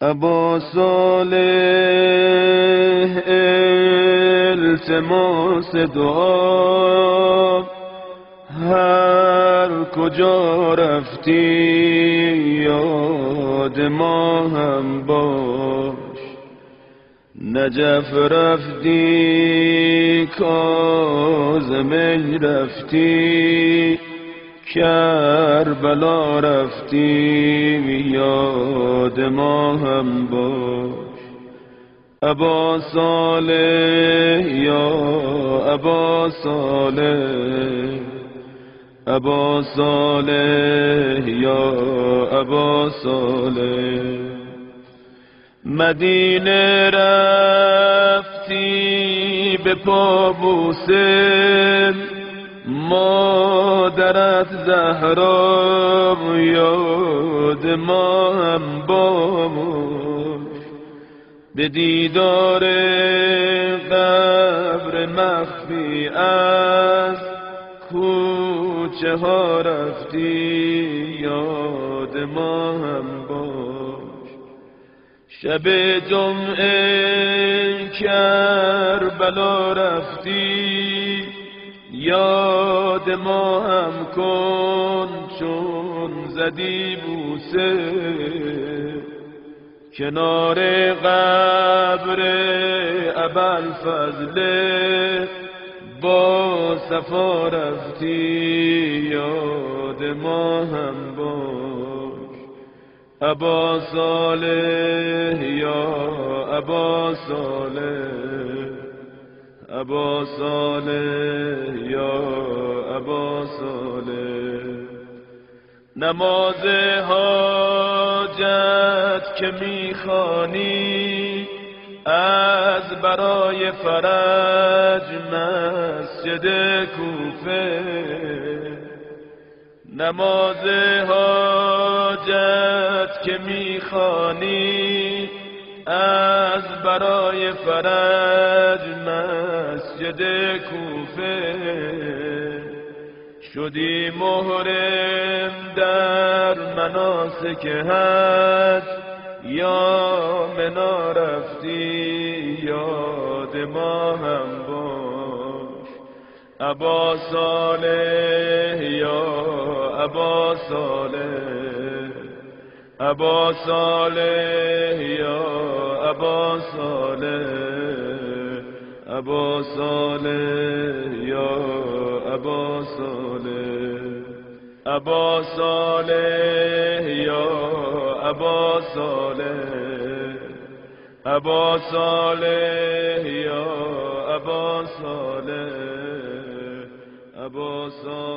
ابا صالح التماس دعا، هر کجا رفتی یاد ما هم باش. نجف رفتی کاظمی رفتی، کربلا رفتی یاد ما هم باش. ابا صالح یا ابا صالح، ابا صالح یا ابا صالح. مدینه رفتی به پابوسه، مادرت زهرا یاد ما هم باش. به دیدار قبر مخفی از کوچه ها رفتی یاد ما هم باش. شب جمعه کربلا رفتی یاد ما هم کن چون زدی بوسه. کنار قبر ابوالفضل با صفا رفتی یاد ما هم باش. ابا صالح یا ابا صالح، ابا صالح یا ابا صالح. نماز حاجت که میخوانی از برای فرج مسجد کوفه. نماز حاجت که میخوانی از برای فرج مسجد کوفه. شدی محرم در مناسک حج یا منا رفتی یاد ما هم باش. ابا صالح یا ابا صالح، ابا صالح یا ابا صالح، ابا صالح یا ابا صالح. ابا صالح یا ابا صالح، ابا صالح یا ابا صالح، ابا صالح.